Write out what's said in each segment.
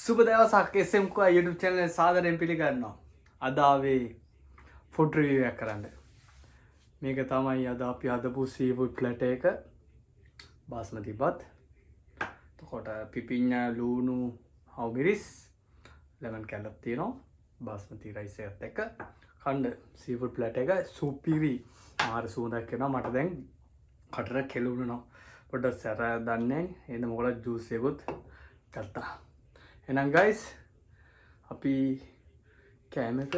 සුබ දවසක් SMK YouTube channel සාදරයෙන් පිළිගන්නවා. අද ආවේ ෆුඩ් රිවිව් එකක් කරන්න. මේක තමයි අද අපි හදපු සීෆුඩ් ප්ලැටර් එක. බාස්මති බත්. එතකොට පිපිඤ්ඤා ලූණු හවුමිරිස් ලෙමන් කැලක් තියෙනවා. බාස්මති රයිස් එකත් එක්ක කන්න සීෆුඩ් ප්ලැටර් එක සුපිරි. මාර සුවඳක් එනවා. මට දැන් කටට කෙලුණා. පොඩ්ඩක් සැර දන්නේ. එන්න මොකද ජූස් එකකුත් ගත්තා. එහෙනම් guys අපි කෑම එක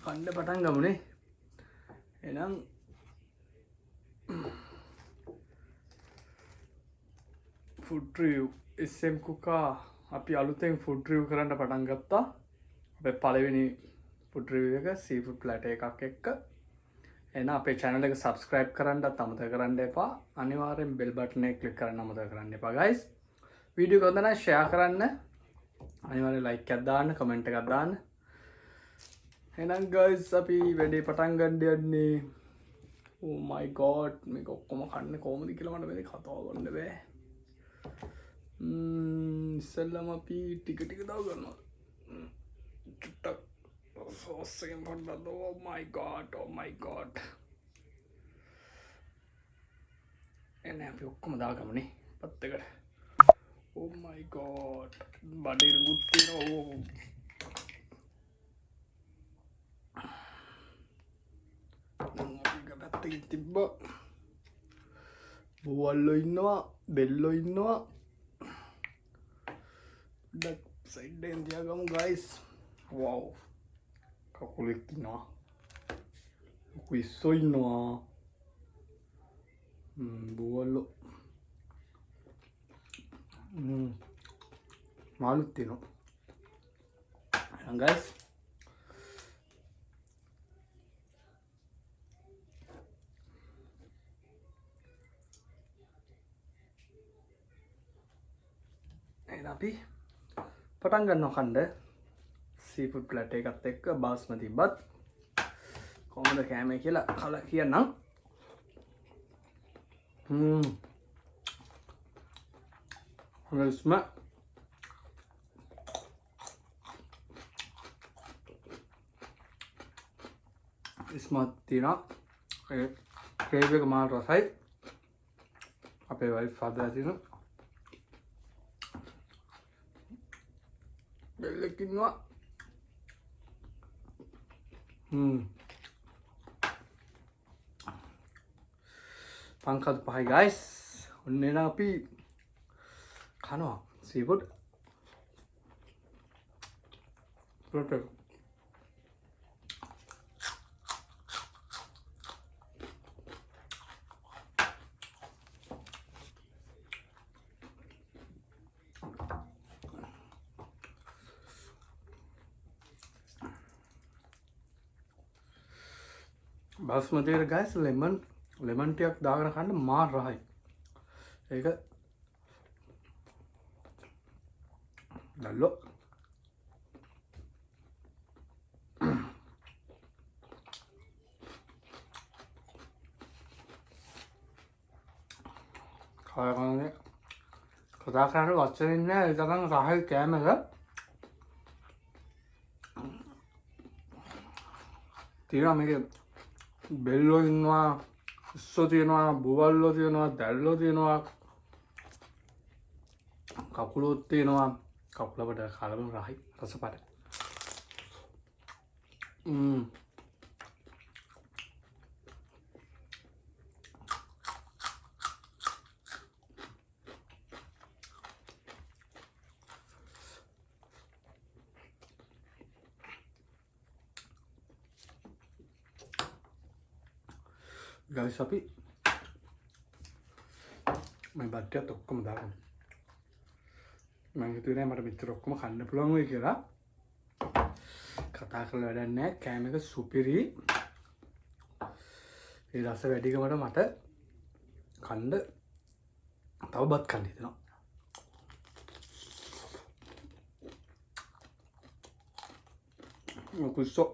කන්න පටන් ගමුනේ. එහෙනම් ෆුඩ් රිවිව් SM කුකා අපි අලුතෙන් ෆුඩ් රිවිව් කරන්න පටන් ගත්තා. අපේ පළවෙනි ෆුඩ් රිවිව් එක සීෆුඩ් ප්ලැටර් එකක් එක්ක. එහෙනම් අපේ channel එක subscribe කරන්නත් අමතක කරන්න එපා. අනිවාර්යෙන් bell button එක click කරන්න අමතක කරන්න එපා guys. වීඩියෝ එක හොඳ නම් share කරන්න. අනිවාර්යෙන් like එකක් දාන්න, comment එකක් දාන්න. එහෙනම් guys අපි වැඩේ පටන් ගන්න යන්නේ. Oh my god මේක ඔක්කොම කන්නේ කොහොමද කියලා මට මේක කතාව ගන්න බෑ. ඉස්සෙල්ලාම අපි ටික ටික දාව ගන්නවා. චුට්ටක් sauce එකෙන් පොඩ්ඩක් oh my god. එන්නේ අපි ඔක්කොම දාගමුනේ පත් එකට. Oh my god. Body good thing. අපි පැත්තකින් තිබ්බ. බෝවල්ලෝ ඉන්නවා, බෙල්ලෝ ඉන්නවා. ඩක් සයිඩ් එකෙන් තියාගමු guys. wow. කකුලෙක් ඉන්නවා. කුයිස්සෝ ඉන්නවා. බෝවල්ලෝ මාළුත් තියෙනවා. එහෙනම් guys එහෙනම් අපි පටන් ගන්නවා කන්න සීෆුඩ් ප්ලැටර් එකත් එක්ක බාස්මති බත් කොහොමද කෑමේ කියලා කල කියන්නම්. Smell. Smell තියෙනවා. ඒ ක්‍රේව් එක මාර රසයි. අපේ වයිෆ් හදලා තියෙනවා. බෙල්ලක් ඉන්නවා. පංකත් පහයි guys. ඔන්න එන අපි කනවා සීෆුඩ් ප්ලැටර්. බාස්මති එක guys lemon ටිකක් දාගෙන කන්න මාර රහයි. ඒක Dallo. කයකනේ කතා කරන්න වචන ඉන්නේ ඒක තමයි රහයි කෑම එක. තියෙනවා මේක බෙල්ලෝ ඉන්නවා, ඉස්සෝ තියෙනවා, බුවල්ලෝ තියෙනවා, දැල්ලෝ තියෙනවා, කකුලොත් තියෙනවා. කකුලකට කාලම රහයි රසපාට. guys අපි මේ බට්ටියත් ඔක්කොම දාගමු. මම හිතුවේ මට මෙච්චර ඔක්කොම කන්න පුළුවන් වෙයි කියලා. කතා කරලා වැඩක් නැහැ. කෑම එක සුපිරි. ඒ රස වැඩිකමට මට කන්න තව බත් කන්න හිතෙනවා. කුස්සෝ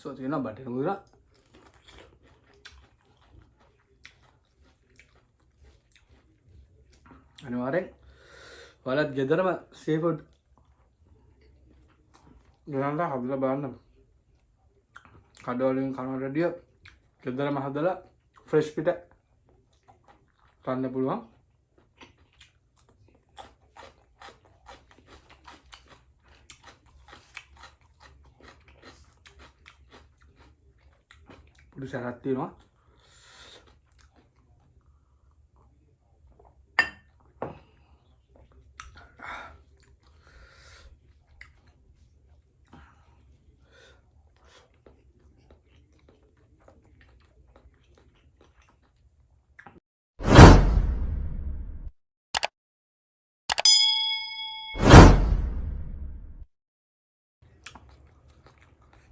පිස්සුව තියෙනවා බටේ නුදුනා. අනිවාර්යෙන් ඔයාලත් ගෙදරම සීෆුඩ් ගන්න හදලා බලන්න. කඩවලින් කනවට වැඩිය ගෙදරම හදලා ෆ්‍රෙෂ් පිට කන්න පුළුවන්. පොඩි සැරක් තියෙනවා.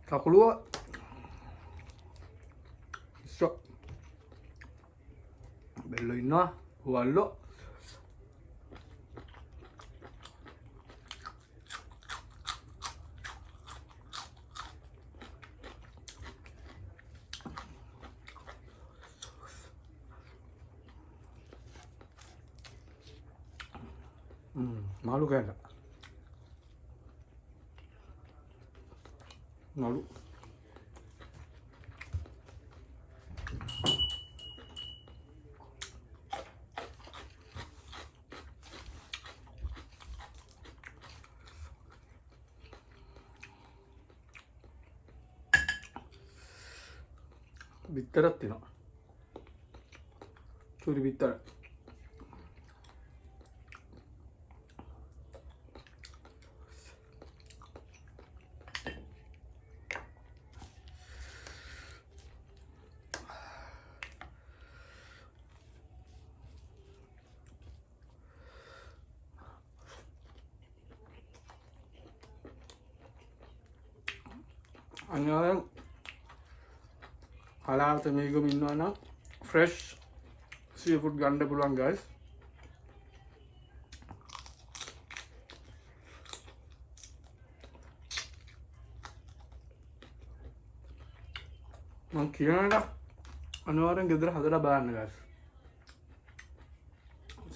කකුලුව ඉස්සෝ බෙල්ලෝ ඉන්නවා හුවල්ලෝ මාළු කෑල්ල මාළු බිත්තරක් තියෙනවා. චූරි බිත්තර. අනිවාර්යෙන් හලාවත මේකම ඉන්නවා නම් ෆ්‍රෙෂ් සීෆුඩ් ගන්න පුළුවන් guys. මම කියනවා අනිවාර්යෙන් ගෙදර හදලා බලන්න guys.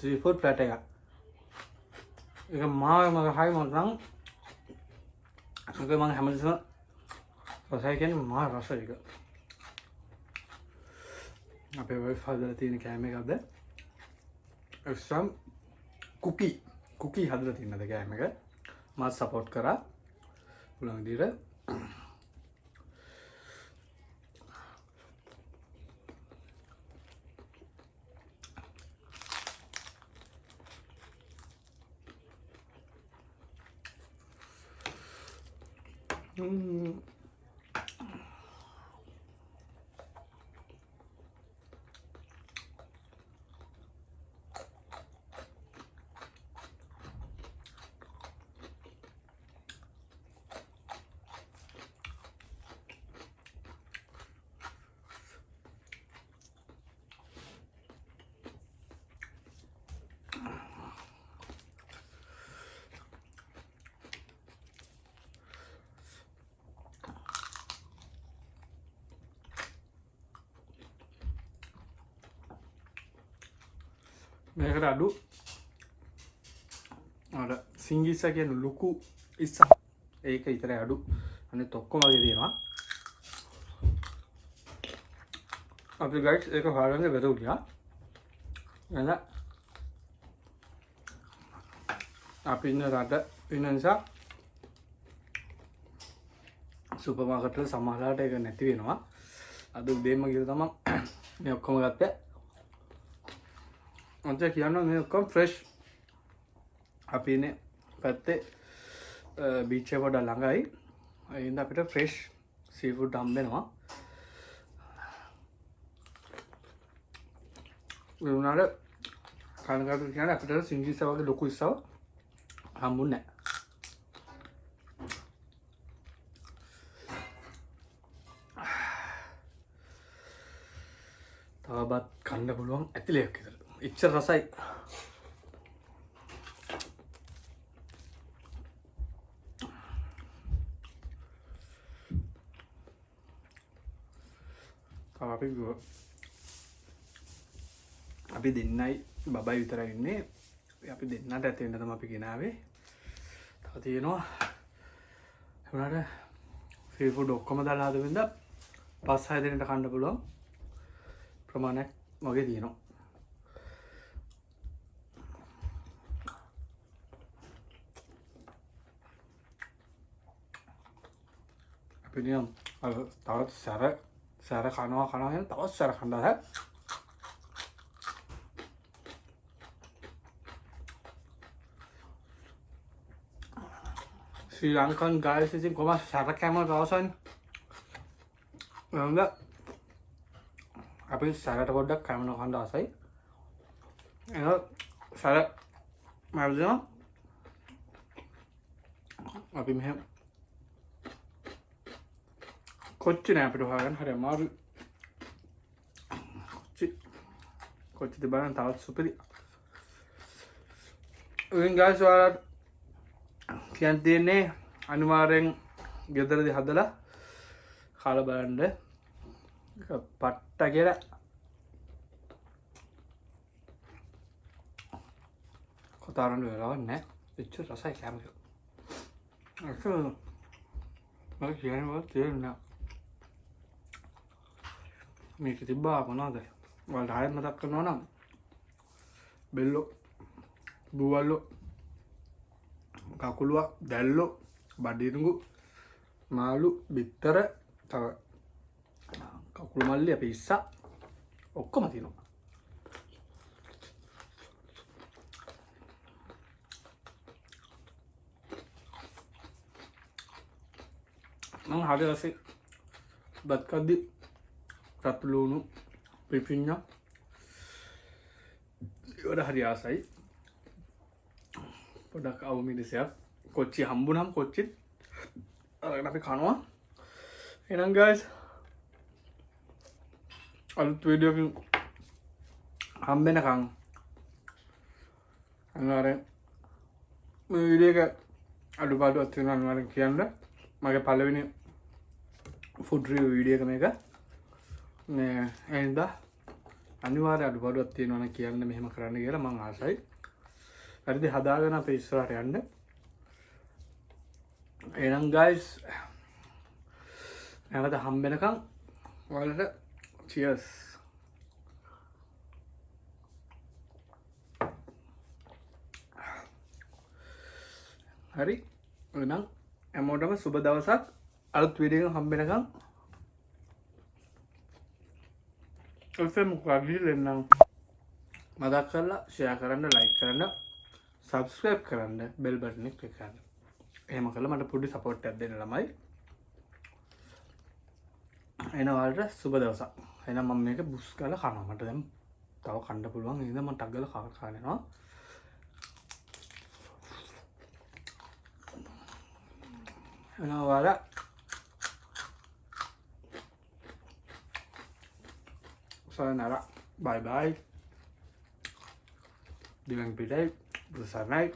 සීෆුඩ් ප්ලේට් එක. ඒක මාම හයි මං මම හැමදේම රසයි කියන්නේ මා රස එක. අපේ වයිෆ් හදලා තියෙන කෑම එකක්ද? එක්ස්ට්‍රා කුකි හදලා තියෙනද කෑම එක. මා සපෝට් කරා. පුළුවන් විදිහට මේකට අඩු අර සිංගිස්සා කියන ලොකු ඉස්සා ඒක විතරයි අඩු. අනිත් ඔක්කොම වගේ තියෙනවා. අපි ගයිඩ්ස් ඒක හොයාගන්න බැරුණා. එහෙනම් අපි ඉන්න රට ඉන්න නිසා සුපර් මාකට් වල සමහරලාට ඒක නැති වෙනවා. අද උදේම ගිහලා තමයි මේ ඔක්කොම ගත්තේ. අන්ත කියනවා මේ ඔක්කොම ෆ්‍රෙෂ්. අපි ඉන්නේ පැත්තේ බීච් එක වඩා ළඟයි. ඒ හින්දා අපිට ෆ්‍රෙෂ් සීෆුඩ් හම්බෙනවා. ඒ වුණාට කනගාටු කියන්නේ අපිට සිංගිස්සා වගේ ලොකු ඉස්සව හම්බුන්නේ නැහැ. තවවත් කන්න පුළුවන් ඇතිලයක් විතර. ඉච්චර රසයි. අපි දෙන්නයි බබයි විතරයි ඉන්නේ. අපි දෙන්නට ඇති වෙන්න තමයි අපි ගෙනාවේ. තව තියෙනවා උනාට ෆ්‍රී ෆුඩ් ඔක්කොම දාලා හදවෙන්න 5-6 දිනකට කන්න පුළුවන් ප්‍රමාණයක් වගේ තියෙනවා. අපි නියම් තවත් සැර කනවා යන තවත් සැර කන්න හද ශ්‍රී ලංකන් ගායස් ඉතින් කොහොම සැර කෑම රසයි නේද? අපි සැරට පොඩ්ඩක් කැමන කන්න ආසයි. එහෙනම් සැර මරදම අපි මෙහෙම කොච්චි නෑ අපිට හොයාගන්න හරි අමාරු. කොච්චි දෙබලන් තවත් සුපිරි. ඉතින් ගායිස් ඔයාලට කියන්න තියෙන්නේ අනිවාර්යෙන් ගෙදරදී හදලා කාලා බලන්න. පට්ට කියලා කොතරම් වෙලාවක් නෑ. එච්චර රසයි කැම එක. මම කියන්නේ මොකක්ද තේරෙන්නේ මේක තිබ්බා මොනවද? ඔයාලට ආයෙත් මතක් කරනවා නම් බෙල්ලෝ, බුවල්ලෝ, කකුලුව, දැල්ලෝ, බඩිරුඟු, මාළු, බිත්තර, තව කකුළු මල්ලි, අපේ ඉස්සා ඔක්කොම තියෙනවා. මම හරි රසෙ බත් කද්දි රතු ලුණු පිපිඤ්ඤා ඒවට හරි ආසයි. පොඩක් අවුමිනිසයක් කොච්චි හම්බුනම් කොච්චිත් අරගෙන අපි කනවා. එහෙනම් guys අලුත් වීඩියෝ එකකින් හම්බෙනකන් අනිවාර්යෙන් මේ වීඩියෝ එක අඩුපාඩුවක් තියෙනවා අනිවාර්යෙන් කියන්න. මගේ පළවෙනි ෆුඩ් රිවිව් වීඩියෝ එක මේක. මේ එහෙනම් අනිවාර්ය අඩුපාඩුවක් තියෙනවා නම් කියන්න මෙහෙම කරන්න කියලා මම ආසයි. හරිද? හදාගෙන අපේ ඉස්සරහට යන්න. එහෙනම් guys නැවත හම්බෙනකම් ඔයාලට cheers. හරි. එහෙනම් හැමෝටම සුබ දවසක්. අලුත් වීඩියෝ එකක් හම්බෙනකම් FM කඩිල් එන්නම්. මතක් කරලා ෂෙයා කරන්න, ලයික් කරන්න, සබ්ස්ක්‍රයිබ් කරන්න, බෙල් බටන් එක ක්ලික් කරන්න. එහෙම කළා මට පොඩි සපෝට් එකක් දෙන්න ළමයි. එන ඔයාලට සුබ දවසක්. එහෙනම් මම මේක බුස් කරලා කනවා. මට දැන් තව කන්න පුළුවන්. ඒ නිසා මම ටක් ගාලා කනවා. එන ඔයාලා sayonara. Bye bye. Dilang pilay. Busanay.